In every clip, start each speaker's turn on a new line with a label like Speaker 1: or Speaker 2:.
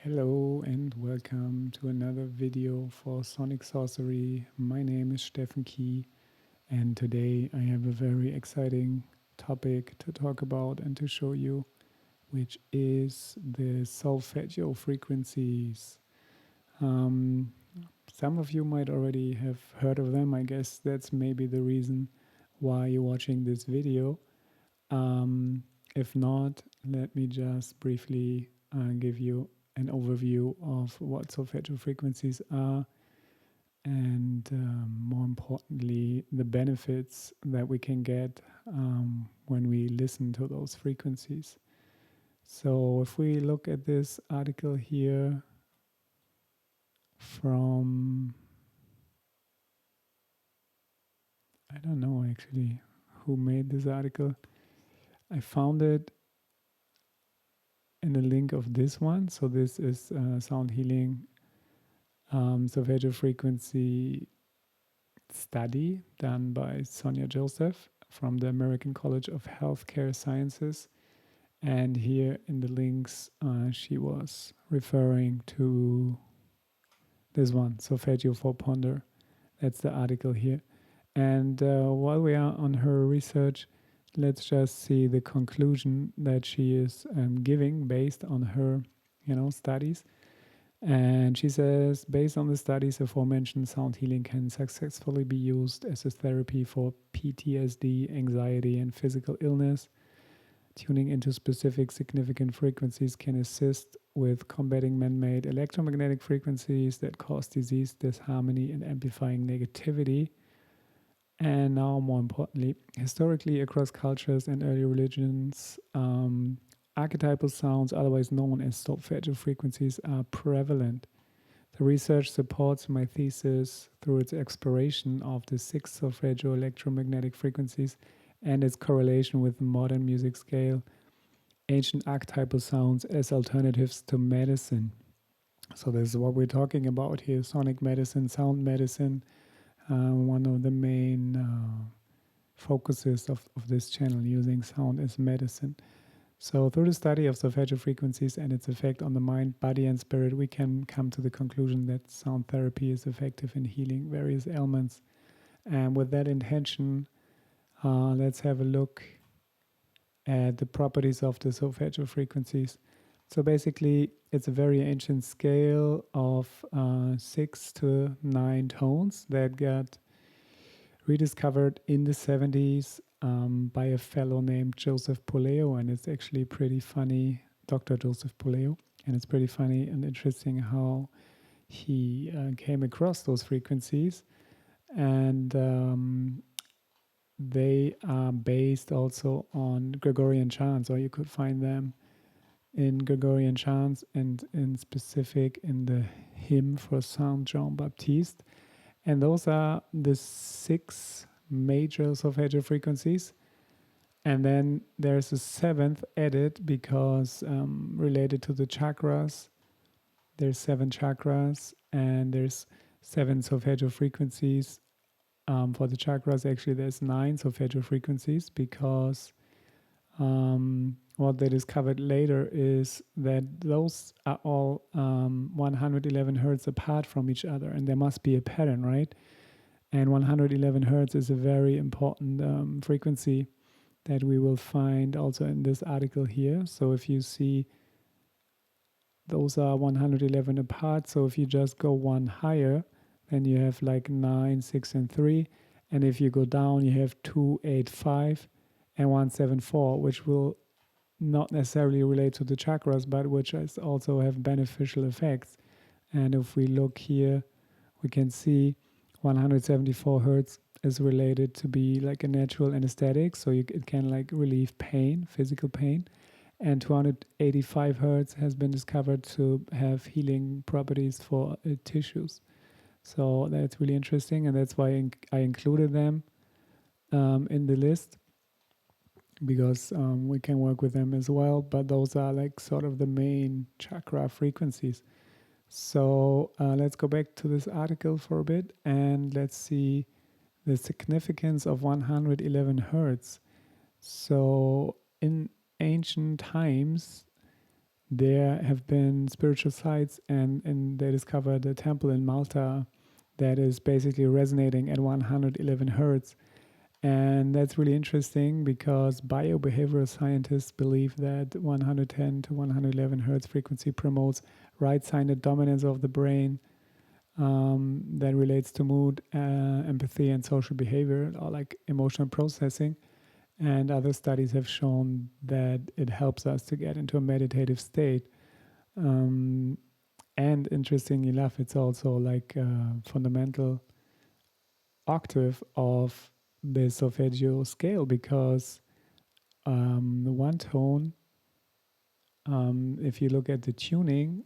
Speaker 1: Hello and welcome to another video for Sonic Sorcery. My name is Steffen Key, and today I have a very exciting topic to talk about and to show you, which is the Solfeggio Frequencies. Um, some of you might already have heard of them. I guess that's maybe the reason why you're watching this video. If not, let me just briefly give you an overview of what solfeggio frequencies are and more importantly, the benefits that we can get when we listen to those frequencies. So if we look at this article here from, I don't know actually who made this article. I found it in the link of this one. So this is sound healing solfeggio frequency study done by Sonia Joseph from the American College of Healthcare Sciences. And here in the links, she was referring to this one, Solfeggio for Ponder. That's the article here. And while we are on her research, let's just see the conclusion that she is giving based on her, studies. And she says, based on the studies aforementioned, sound healing can successfully be used as a therapy for PTSD, anxiety, and physical illness. Tuning into specific significant frequencies can assist with combating man-made electromagnetic frequencies that cause disease, disharmony, and amplifying negativity. And now, more importantly, historically across cultures and early religions, archetypal sounds, otherwise known as solfeggio frequencies, are prevalent. The research supports my thesis through its exploration of the 6 solfeggio electromagnetic frequencies and its correlation with the modern music scale, ancient archetypal sounds as alternatives to medicine. So this is what we're talking about here, sonic medicine, sound medicine, one of the main focuses of this channel, using sound as medicine. So through the study of solfeggio frequencies and its effect on the mind, body, and spirit, we can come to the conclusion that sound therapy is effective in healing various ailments. And with that intention, let's have a look at the properties of the solfeggio frequencies. So basically, it's a very ancient scale of 6 to 9 tones that got rediscovered in the 70s by a fellow named Joseph Puleo, and it's actually pretty funny, Dr. Joseph Puleo, and it's pretty funny and interesting how he came across those frequencies. And they are based also on Gregorian chants, or you could find them in Gregorian chants and in specific in the hymn for Saint Jean Baptiste. And those are the 6 major solfeggio frequencies. And then there's a 7th added because related to the chakras, there's 7 chakras and there's 7 solfeggio frequencies. For the chakras, actually, there's 9 solfeggio frequencies because what they discovered later is that those are all 111 hertz apart from each other, and there must be a pattern, right? And 111 hertz is a very important frequency that we will find also in this article here. So if you see, those are 111 apart. So if you just go one higher, then you have like 9, 6, and 3. And if you go down, you have 2, 8, 5, and 1, 7, 4, which will not necessarily relate to the chakras, but which also have beneficial effects. And if we look here, we can see 174 hertz is related to be like a natural anesthetic, so it can like relieve pain, physical pain. And 285 hertz has been discovered to have healing properties for tissues. So that's really interesting, and that's why I included them in the list, because we can work with them as well. But those are like sort of the main chakra frequencies. So let's go back to this article for a bit and let's see the significance of 111 hertz. So in ancient times, there have been spiritual sites, and they discovered a temple in Malta that is basically resonating at 111 hertz. And that's really interesting because biobehavioral scientists believe that 110 to 111 hertz frequency promotes right-sided dominance of the brain, that relates to mood, empathy, and social behavior, or like emotional processing. And other studies have shown that it helps us to get into a meditative state. Um, and interestingly enough, it's also like a fundamental octave of the solfeggio scale, because the one tone, if you look at the tuning,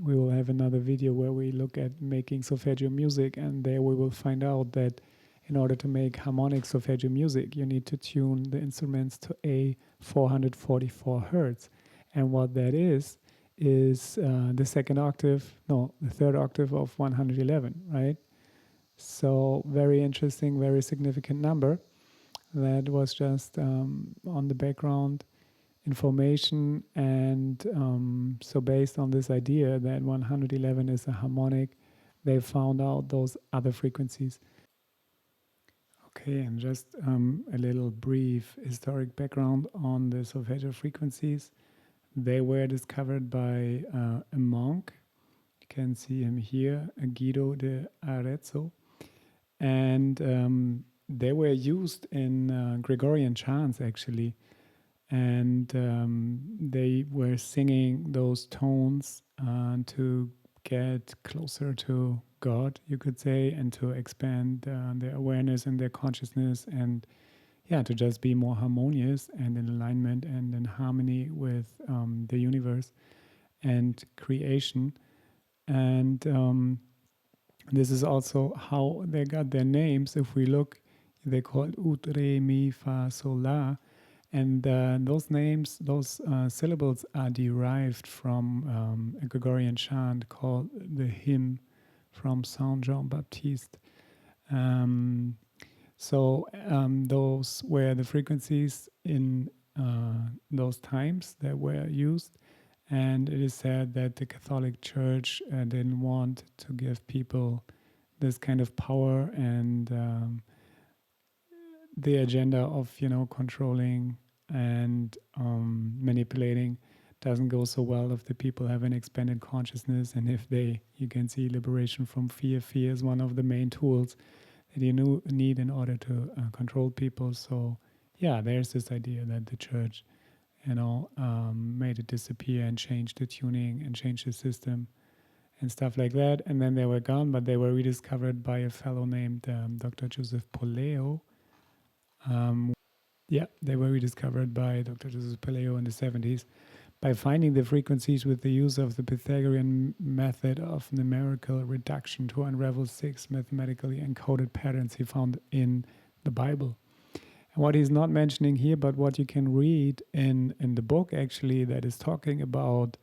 Speaker 1: we will have another video where we look at making solfeggio music, and there we will find out that in order to make harmonic solfeggio music, you need to tune the instruments to a 444 hertz. And what that is the second octave, no, the third octave of 111, right? So very interesting, very significant number. That was just on the background information. And so based on this idea that 111 is a harmonic, they found out those other frequencies. Okay, and just a little brief historic background on the Solfeggio frequencies. They were discovered by a monk. You can see him here, Guido de Arezzo. And they were used in Gregorian chants, actually. And they were singing those tones to get closer to God, you could say, and to expand their awareness and their consciousness, and yeah, to just be more harmonious and in alignment and in harmony with the universe and creation. And this is also how they got their names. If we look, they're called Ut, Re, Mi, Fa, Sol, La. And those names, those syllables are derived from a Gregorian chant called the hymn from Saint Jean Baptiste. So those were the frequencies in those times that were used. And it is said that the Catholic Church didn't want to give people this kind of power, and the agenda of, controlling and manipulating doesn't go so well if the people have an expanded consciousness, and if you can see liberation from fear. Fear is one of the main tools that you need in order to control people. So yeah, there's this idea that the church, made it disappear and changed the tuning and changed the system and stuff like that. And then they were gone, but they were rediscovered by a fellow named Dr. Joseph Poleo. They were rediscovered by Dr. Joseph Poleo in the 70s by finding the frequencies with the use of the Pythagorean method of numerical reduction to unravel 6 mathematically encoded patterns he found in the Bible. And what he's not mentioning here, but what you can read in the book actually, that is talking about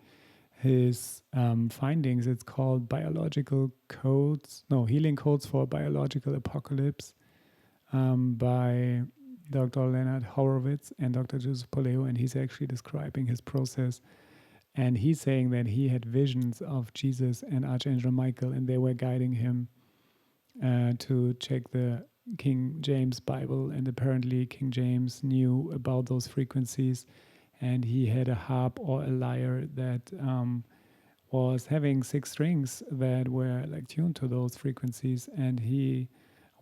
Speaker 1: his findings, it's called Healing Codes for Biological Apocalypse, by Dr. Leonard Horowitz and Dr. Joseph Poleo, and he's actually describing his process. And he's saying that he had visions of Jesus and Archangel Michael, and they were guiding him to check the King James Bible. And apparently King James knew about those frequencies, and he had a harp or a lyre that was having 6 strings that were like tuned to those frequencies, and he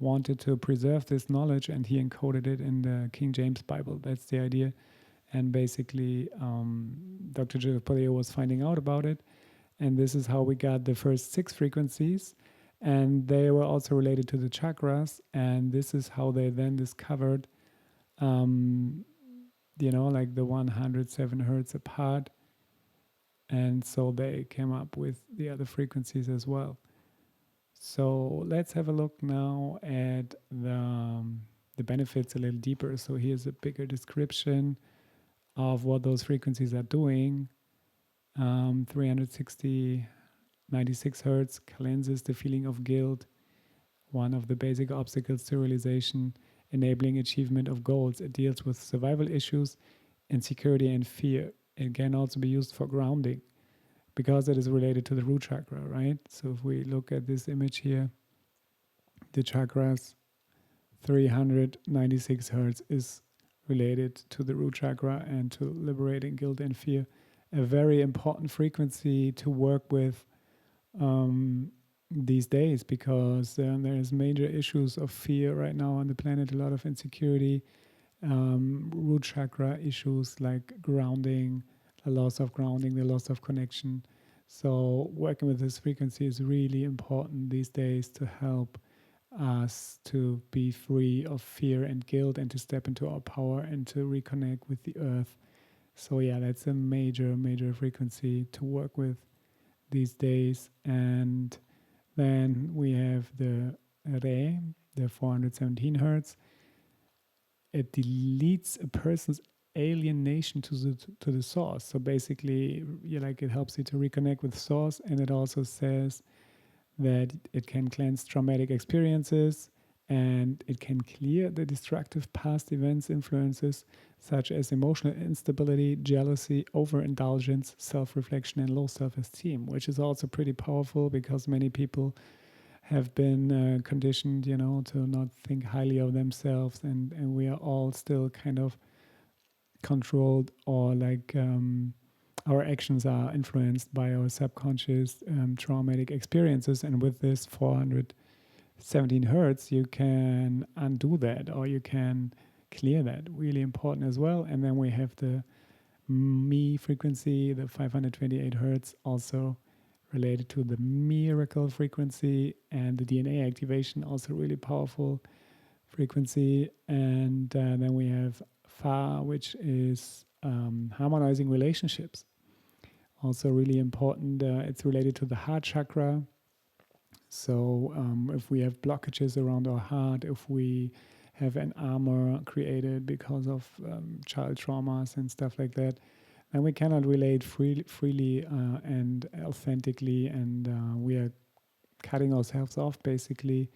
Speaker 1: wanted to preserve this knowledge, and he encoded it in the King James Bible. That's the idea. And basically Dr. Joseph Poleo was finding out about it, and this is how we got the first 6 frequencies, and they were also related to the chakras. And this is how they then discovered like the 107 hertz apart, and so they came up with the other frequencies as well. So let's have a look now at the benefits a little deeper. So here's a bigger description of what those frequencies are doing. 360, 96 hertz cleanses the feeling of guilt, one of the basic obstacles to realization, enabling achievement of goals. It deals with survival issues, insecurity, and fear. it can also be used for grounding because it is related to the root chakra, right? So if we look at this image here, the chakras 396 hertz is related to the root chakra and to liberating guilt and fear. A very important frequency to work with these days, because there's major issues of fear right now on the planet, a lot of insecurity, root chakra issues like grounding, the loss of grounding, the loss of connection. So working with this frequency is really important these days to help us to be free of fear and guilt and to step into our power and to reconnect with the earth. So yeah, that's a major, major frequency to work with these days. And then we have the Re, the 417 hertz. It deletes a person's alienation to the source. So basically, it helps you to reconnect with source, and it also says that it can cleanse traumatic experiences and it can clear the destructive past events influences such as emotional instability, jealousy, overindulgence, self-reflection, and low self-esteem, which is also pretty powerful because many people have been conditioned, to not think highly of themselves, and we are all still kind of controlled, or our actions are influenced by our subconscious traumatic experiences. And with this 417 hertz, you can undo that, or you can clear that. Really important as well. And then we have the Me frequency, the 528 hertz, also related to the miracle frequency, and the DNA activation, also really powerful frequency. And then we have Fa, which is harmonizing relationships. Also really important. It's related to the heart chakra. So if we have blockages around our heart, if we have an armor created because of child traumas and stuff like that, then we cannot relate freely and authentically, and we are cutting ourselves off basically.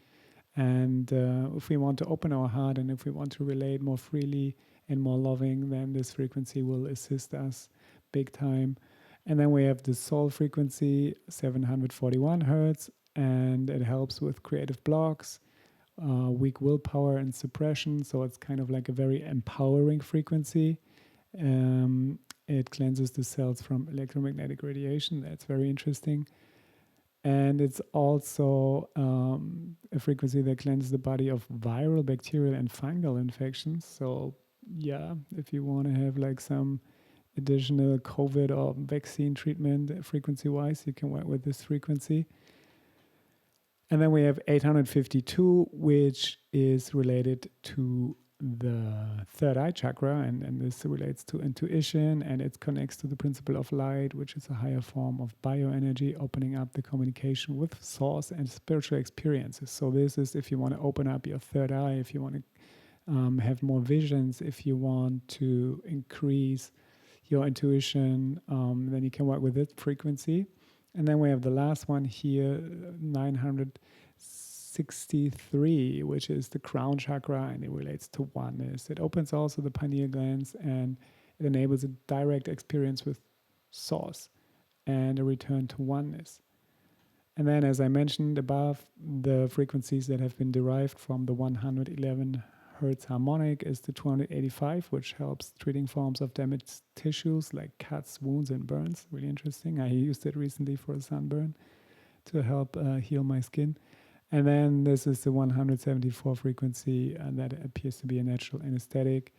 Speaker 1: And if we want to open our heart, and if we want to relate more freely and more loving, then this frequency will assist us big time. And then we have the soul frequency, 741 hertz, and it helps with creative blocks, weak willpower, and suppression. So it's kind of like a very empowering frequency. It cleanses the cells from electromagnetic radiation. That's very interesting. And it's also a frequency that cleanses the body of viral, bacterial, and fungal infections. So yeah, if you want to have like some additional COVID or vaccine treatment frequency-wise, you can work with this frequency. And then we have 852, which is related to the third eye chakra, and this relates to intuition, and it connects to the principle of light, which is a higher form of bioenergy, opening up the communication with source and spiritual experiences. So this is if you want to open up your third eye, if you want to have more visions, if you want to increase your intuition, then you can work with this frequency. And then we have the last one here, 963, which is the crown chakra, and it relates to oneness. It opens also the pineal glands, and it enables a direct experience with source and a return to oneness. And then, as I mentioned above, the frequencies that have been derived from the 111 hertz harmonic is the 285, which helps treating forms of damaged tissues like cuts, wounds, and burns. Really interesting. I used it recently for a sunburn to help heal my skin. And then this is the 174 frequency, that appears to be a natural anesthetic,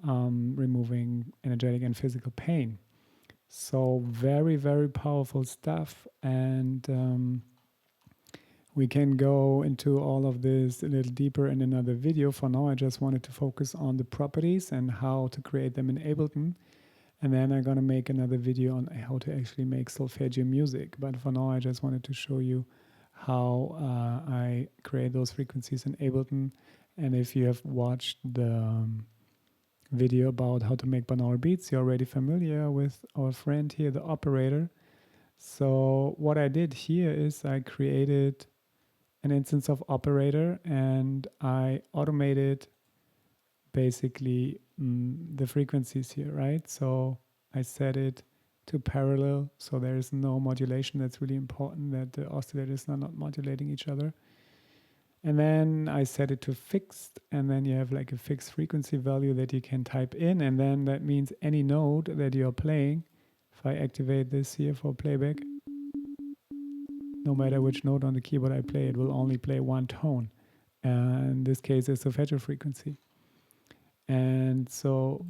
Speaker 1: removing energetic and physical pain. So very, very powerful stuff. And we can go into all of this a little deeper in another video. For now, I just wanted to focus on the properties and how to create them in Ableton. And then I'm going to make another video on how to actually make solfeggio music. But for now, I just wanted to show you how I create those frequencies in Ableton. And if you have watched the video about how to make binaural beats, you're already familiar with our friend here, the operator. So what I did here is I created an instance of operator, and I automated basically the frequencies here, right? So I set it to parallel, so there is no modulation. That's really important, that the oscillators are not modulating each other. And then I set it to fixed, and then you have like a fixed frequency value that you can type in, and then that means any note that you're playing, if I activate this here for playback, no matter which note on the keyboard I play, it will only play one tone. In this case, it's Solfeggio frequency. And so,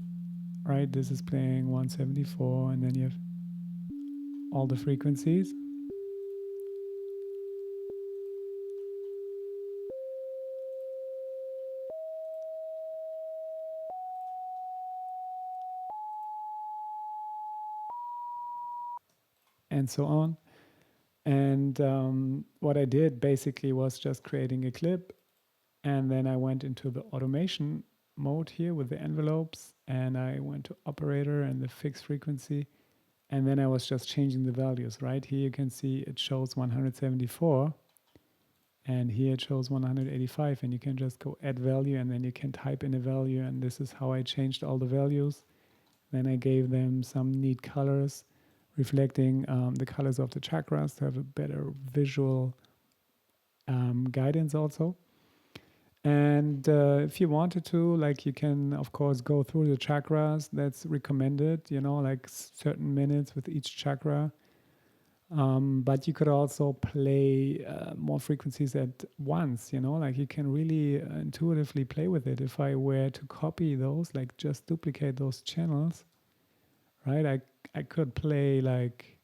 Speaker 1: right, this is playing 174, and then you have all the frequencies. And so on. And what I did basically was just creating a clip, and then I went into the automation mode here with the envelopes, and I went to operator and the fixed frequency, and then I was just changing the values. Right here you can see it shows 174, and here it shows 185, and you can just go add value, and then you can type in a value, and this is how I changed all the values. Then I gave them some neat colors, reflecting the colors of the chakras to have a better visual guidance also. And if you wanted to, like, you can of course go through the chakras. That's recommended, you know, like certain minutes with each chakra. But you could also play more frequencies at once, you know, like you can really intuitively play with it. If I were to copy those, like just duplicate those channels, right? I could play like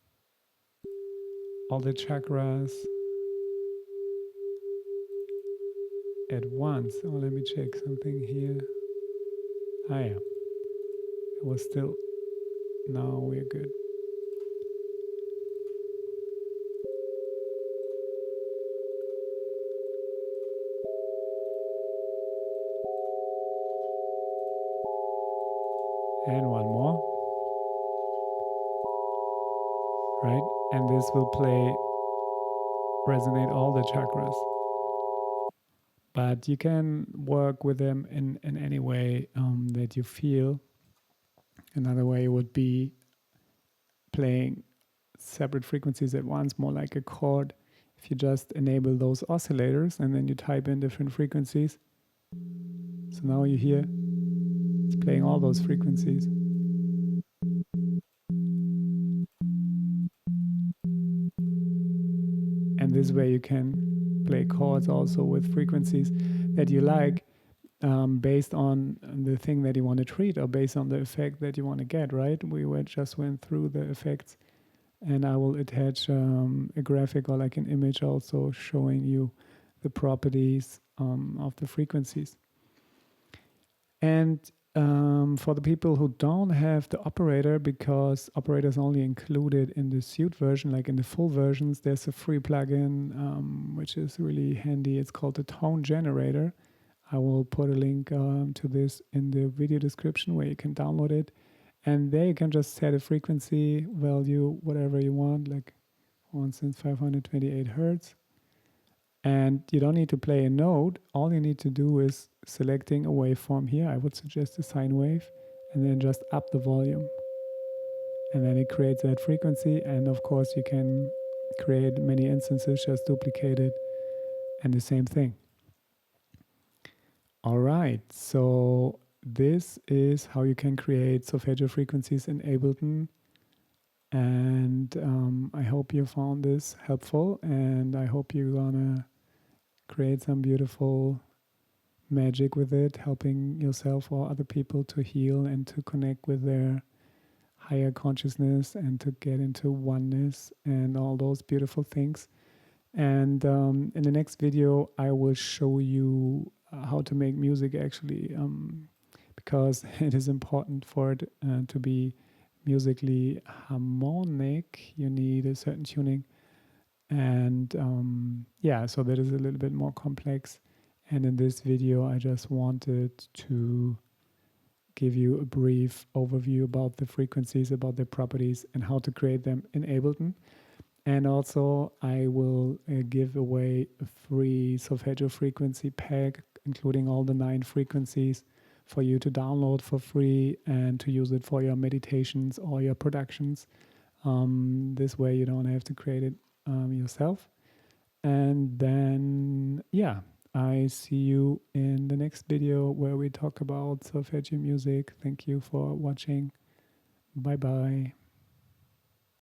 Speaker 1: all the chakras at once. Oh, let me check something here. Ah, yeah. It was still. Now we're good. And one more. Right? And this will play, resonate all the chakras. But you can work with them in any way that you feel. Another way would be playing separate frequencies at once, more like a chord. If you just enable those oscillators and then you type in different frequencies. So now you hear it's playing all those frequencies. And this way you can play chords also with frequencies that you like, based on the thing that you want to treat or based on the effect that you want to get, right? We just went through the effects, and I will attach a graphic or like an image also showing you the properties of the frequencies. And for the people who don't have the operator, because operator is only included in the suite version, like in the full versions, there's a free plugin which is really handy. It's called the Tone Generator. I will put a link to this in the video description where you can download it. And there you can just set a frequency value, whatever you want, like for instance 528 hertz. And you don't need to play a note. All you need to do is selecting a waveform here. I would suggest a sine wave, and then just up the volume. And then it creates that frequency. And of course, you can create many instances, just duplicate it, and the same thing. All right, so this is how you can create Solfeggio frequencies in Ableton. And I hope you found this helpful, and I hope you're gonna create some beautiful magic with it, helping yourself or other people to heal and to connect with their higher consciousness and to get into oneness and all those beautiful things. And in the next video, I will show you how to make music actually, because it is important for it to be musically harmonic. You need a certain tuning. And yeah, so that is a little bit more complex. And in this video, I just wanted to give you a brief overview about the frequencies, about their properties, and how to create them in Ableton. And also, I will give away a free Solfeggio frequency pack, including all the 9 frequencies for you to download for free and to use it for your meditations or your productions. This way you don't have to create it yourself. And then, yeah, I see you in the next video where we talk about solfeggio music. Thank you for watching. Bye bye.